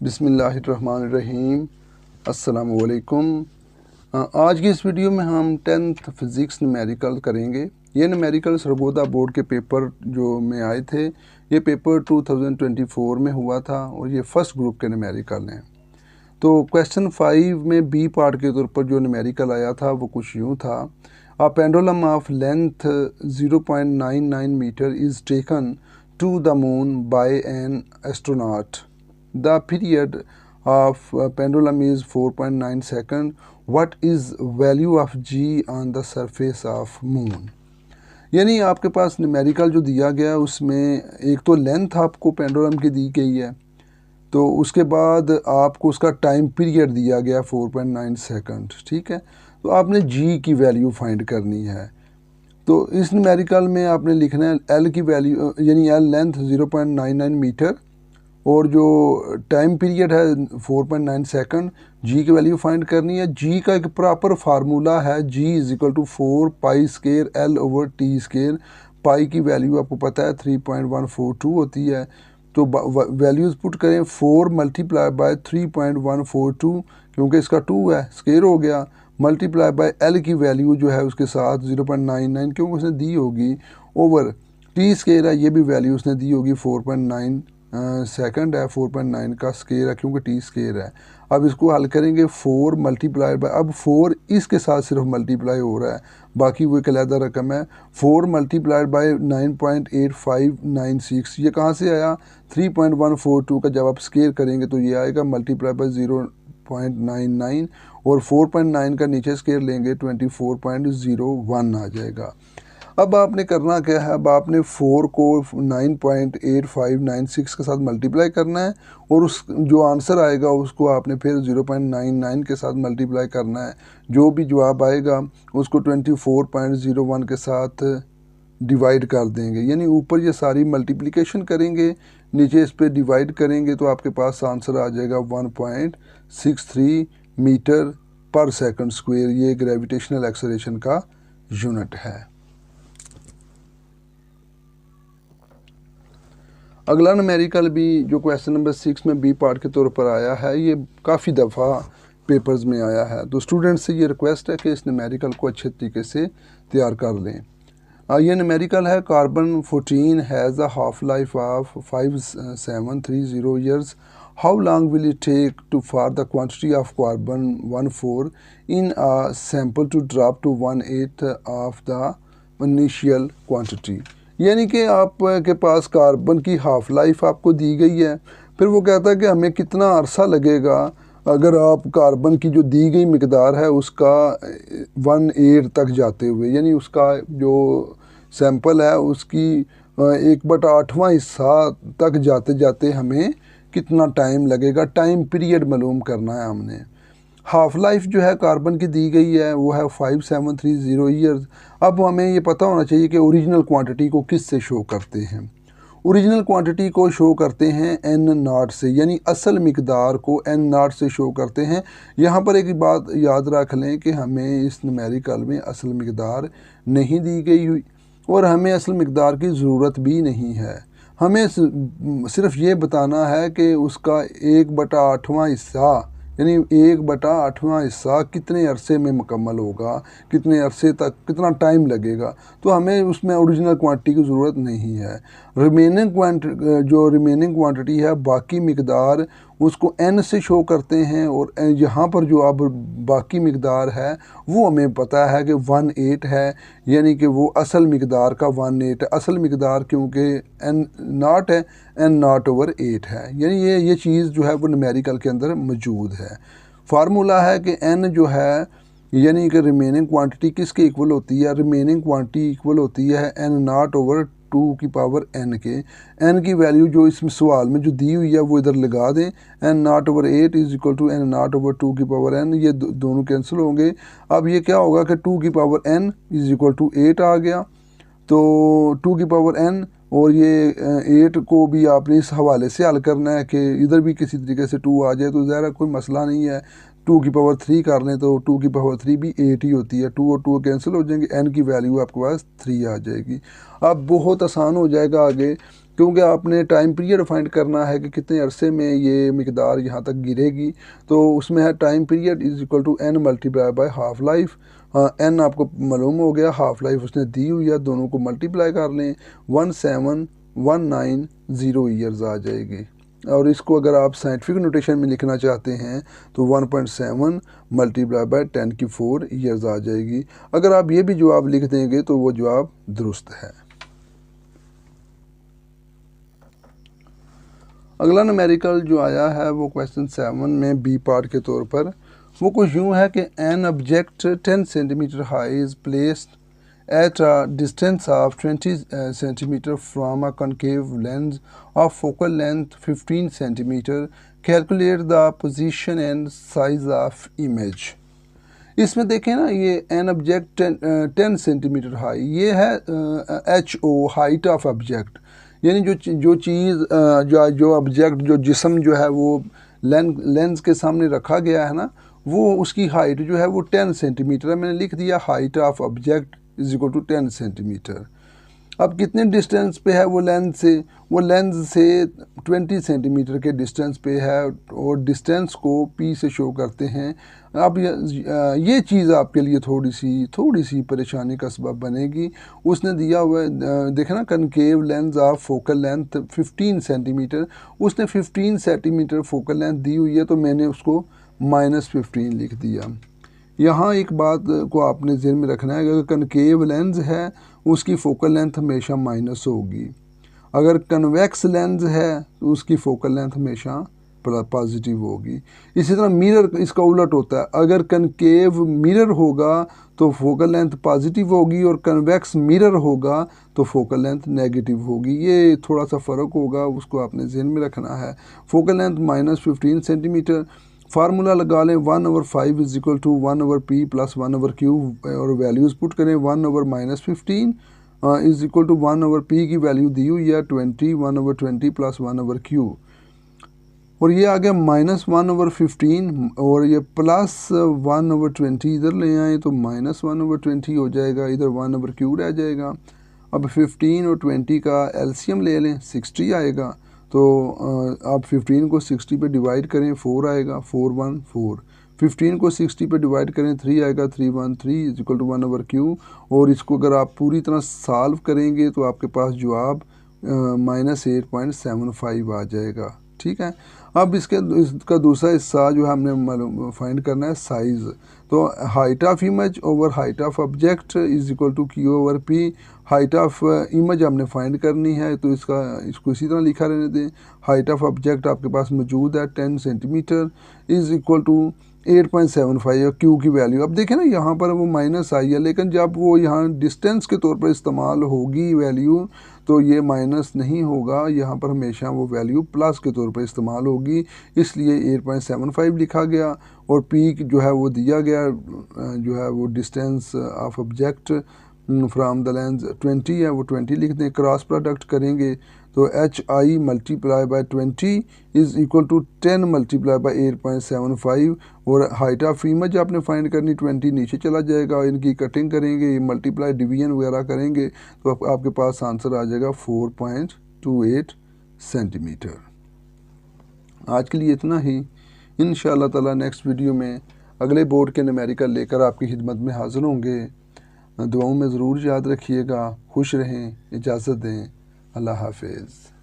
बिस्मिल्लाहिर्रहमानिर्रहीम। अस्सलामुअलैकुम। आज की इस वीडियो में हम 10th फिज़िक्स न्यूमेरिकल करेंगे। ये न्यूमेरिकल सरगोदा बोर्ड के पेपर जो में आए थे, ये पेपर 2024 में हुआ था और ये फर्स्ट ग्रुप के न्यूमेरिकल हैं। तो क्वेश्चन 5 में बी पार्ट के तौर पर जो न्यूमेरिकल आया था वो कुछ यूँ था। A pendulum of length 0.99 metre is taken to the moon by an astronaut. The period of pendulum is 4.9 second. What is value of g on the surface of moon? यानी आपके पास न्यूमेरिकल जो दिया गया उसमें एक तो लेंथ आपको pendulum की दी गई है, तो उसके बाद आपको उसका टाइम पीरियड दिया गया 4.9 सेकंड। ठीक है, तो आपने g की वैल्यू फाइंड करनी है। तो इस न्यूमेरिकल में आपने लिखना है l की वैल्यू, यानी l लेंथ 0.99 मीटर और जो टाइम पीरियड है 4.9 सेकंड, जी की वैल्यू फाइंड करनी है। जी का एक प्रॉपर फार्मूला है, g is equal to 4 pi square L over T square. Pi की वैल्यू आपको पता है 3.142 होती है, तो वैल्यूज़ पुट करें 4 मल्टीप्लाई बाय 3.142, क्योंकि इसका 2 है स्केयर हो गया, मल्टीप्लाई बाय एल की वैल्यू जो है उसके साथ 0.99 क्योंकि उसने दी होगी, ओवर टी स्केयर है, ये भी वैल्यू उसने दी होगी 4.9 सेकंड है, 4.9 का स्केयर है क्योंकि टी स्केयर है। अब इसको हल करेंगे 4 मल्टीप्लाई बाय, अब 4 इसके साथ सिर्फ मल्टीप्लाई हो रहा है, बाकी वो एक अलहदा रकम है। 4 मल्टीप्लाइड बाय 9.8596, ये कहाँ से आया? 3.142 का जब आप स्केयर करेंगे तो ये आएगा मल्टीप्लाई बाय 0.99 और 4.9 का नीचे स्केयर लेंगे 24.01 आ जाएगा। अब आपने करना क्या है, अब आपने 4 को 9.8596 के साथ मल्टीप्लाई करना है और उस जो आंसर आएगा उसको आपने फिर 0.99 के साथ मल्टीप्लाई करना है। जो भी जवाब आएगा उसको 24.01 के साथ डिवाइड कर देंगे, यानी ऊपर ये सारी मल्टीप्लिकेशन करेंगे, नीचे इस पर डिवाइड करेंगे, तो आपके पास आंसर आ जाएगा 1.63 मीटर पर सेकंड स्क्वायर। ये ग्रेविटेशनल एक्सेलरेशन का यूनिट है। अगला न्यूमेरिकल भी जो क्वेश्चन नंबर 6 में बी पार्ट के तौर पर आया है, ये काफ़ी दफ़ा पेपर्स में आया है, तो स्टूडेंट्स से ये रिक्वेस्ट है कि इस न्यूमेरिकल को अच्छे तरीके से तैयार कर लें। ये न्यूमेरिकल है, carbon 14 has a half life of 5730 years. How long will it take to for the quantity of carbon 14 in a sample to drop to 1/8 of the initial quantity. यानी कि आपके पास कार्बन की हाफ लाइफ आपको दी गई है, फिर वो कहता है कि हमें कितना अरसा लगेगा अगर आप कार्बन की जो दी गई मिकदार है उसका 1/8 तक जाते हुए, यानी उसका जो सैंपल है उसकी 1/8वां हिस्सा तक जाते जाते हमें कितना टाइम लगेगा, टाइम पीरियड मालूम करना है हमने। हाफ लाइफ जो है कार्बन की दी गई है वो है 5730 ईयर्स। अब हमें ये पता होना चाहिए कि ओरिजिनल क्वांटिटी को किस से शो करते हैं। ओरिजिनल क्वांटिटी को शो करते हैं एन नॉट से, यानी असल मिकदार को एन नॉट से शो करते हैं। यहाँ पर एक बात याद रख लें कि हमें इस न्यूमेरिकल में असल मिकदार नहीं दी गई हुई और हमें असल मिकदार की ज़रूरत भी नहीं है। हमें सिर्फ ये बताना है कि उसका 1/8वां हिस्सा, यानी 1/8वां हिस्सा कितने अरसे में मुकम्मल होगा, कितने अरसे तक, कितना टाइम लगेगा। तो हमें उसमें ओरिजिनल क्वांटिटी की ज़रूरत नहीं है। जो रिमेनिंग क्वांटिटी है, बाकी मिकदार, उसको n से शो करते हैं और यहाँ पर जो अब बाकी मिकदार है वो हमें पता है कि 1/8 है, यानी कि वो असल मिकदार का 1/8 है। असल मिकदार क्योंकि n नॉट है, n नॉट ओवर 8 है, यानी ये चीज़ जो है वो न्यूमेरिकल के अंदर मौजूद है। फार्मूला है कि n जो है, यानी कि रिमेनिंग क्वांटिटी किसके इक्वल होती है, रिमेनिंग क्वांटिटी इक्वल होती है n नॉट ओवर 2 की पावर n के। n की वैल्यू जो इसमें सवाल में जो दी हुई है वो इधर लगा दें, n not over 8 is equal to n not over 2 की पावर n, ये दोनों कैंसिल होंगे। अब ये क्या होगा कि 2 की power n is equal to 8 आ गया, तो 2 की पावर n और ये 8 को भी आपने इस हवाले से हल करना है कि इधर भी किसी तरीके से 2 आ जाए तो ज़रा कोई मसला नहीं है। 2 की पावर 3 कर लें तो 2 की पावर 3 भी 8 ही होती है। 2 और 2 कैंसिल हो जाएंगे, n की वैल्यू आपके पास 3 आ जाएगी। अब बहुत आसान हो जाएगा आगे, क्योंकि आपने टाइम पीरियड फाइंड करना है कि कितने अरसे में ये मिकदार यहाँ तक गिरेगी। तो उसमें है time period is equal to n multiply by half life. n आपको मालूम हो गया, हाफ लाइफ उसने दी हुई है, दोनों को मल्टीप्लाई कर लें, 1790 ईयर्स आ जाएगी। और इसको अगर आप साइंटिफिक नोटेशन में लिखना चाहते हैं तो 1.7 मल्टीप्लाई बाय 10 की 4 ईयर्स आ जाएगी। अगर आप ये भी जवाब लिख देंगे तो वो जवाब दुरुस्त है। अगला न्यूमेरिकल जो आया है वो क्वेश्चन 7 में बी पार्ट के तौर पर, वो कुछ यूँ है कि an object 10 centimetre high is placed at a distance of 20 centimeter from a concave lens of focal length 15 centimeter. Calculate the position and size of image. इसमें देखें ना, ये एन ऑब्जेक्ट 10 सेंटीमीटर हाई, ये है HO हाइट ऑफ ऑब्जेक्ट, यानी जो चीज़ जो object जो जिस्म जो है वो लेंस के सामने रखा गया है ना, वो उसकी हाइट जो है वो 10 सेंटीमीटर है। मैंने लिख दिया height of object is equal to 10 centimetre. अब कितने डिस्टेंस पे है वो लेंस से? वो लेंस से 20 सेंटीमीटर के डिस्टेंस पे है और डिस्टेंस को P से शो करते हैं। अब ये चीज़ आपके लिए थोड़ी सी परेशानी का सबब बनेगी। उसने दिया हुआ है, देखे ना, concave lens of focal length 15 centimetre, उसने 15 सेंटीमीटर फोकल लेंथ दी हुई है, तो मैंने उसको -15 लिख दिया। यहाँ एक बात को आपने ज़हन में रखना है कि अगर कनकेव लेंस है उसकी फोकल लेंथ हमेशा माइनस होगी, अगर कन्वेक्स लेंस है तो उसकी फोकल लेंथ हमेशा पॉजिटिव होगी। इसी तरह मिरर इसका उलट होता है, अगर कनकेव मिरर होगा तो फोकल लेंथ पॉजिटिव होगी और कन्वेक्स मिरर होगा तो फोकल लेंथ नेगेटिव होगी। ये थोड़ा सा फ़र्क होगा, उसको आपने ज़हन में रखना है। Focal length -15 centimetre. फार्मूला लगा लें, 1/5 is equal to 1/p plus 1/q और वैल्यूज़ पुट करें। 1/-15 इज इक्वल टू 1/p की वैल्यू दी हुई है 20, 1/20 प्लस 1/q, और ये आ गया -1/15 और ये प्लस 1/20 इधर ले आए तो -1/20 हो जाएगा, इधर 1/q रह जाएगा। अब 15 और 20 का एलसीएम ले लें, 60 आएगा। तो आप 15 को 60 पे डिवाइड करें, 4 आएगा, 4 1 4। 15 को 60 पे डिवाइड करें, 3 आएगा, 3 1 3 इज इक्वल टू 1/q। और इसको अगर आप पूरी तरह सॉल्व करेंगे तो आपके पास जवाब -8.75 आ जाएगा। ठीक है। अब इसका दूसरा हिस्सा जो है हमने फाइंड करना है साइज़। तो height of image over height of object is equal to Q/P। Height of image हमने फाइंड करनी है, तो इसको इसी तरह लिखा रहने दें। हाइट ऑफ ऑब्जेक्ट आपके पास मौजूद है 10 centimetre is equal to 8.75 Q की वैल्यू। अब देखें ना, यहाँ पर वो माइनस आई है, लेकिन जब वो यहाँ डिस्टेंस के तौर पर इस्तेमाल होगी वैल्यू तो ये माइनस नहीं होगा, यहाँ पर हमेशा वो वैल्यू प्लस के तौर पर इस्तेमाल होगी, इसलिए 8.75 लिखा गया। और P जो है वो दिया गया, जो है वो distance of object from the lens 20 है, वो 20 लिख दें। क्रॉस प्रोडक्ट करेंगे तो HI multiply by 20 is equal to 10 multiply by 8.75। और हाइट ऑफ इमेज आपने फाइंड करनी, 20 नीचे चला जाएगा, इनकी कटिंग करेंगे, मल्टीप्लाई डिवीजन वगैरह करेंगे तो आपके पास आंसर आ जाएगा 4.28 सेंटीमीटर। आज के लिए इतना ही। इंशाअल्लाह ताला नेक्स्ट वीडियो में अगले बोर्ड के न्यूमेरिकल लेकर आपकी खिदमत में हाज़िर होंगे। दुआओं में ज़रूर याद रखिएगा। खुश रहें, इजाज़त दें, अल्लाह हाफ़िज़।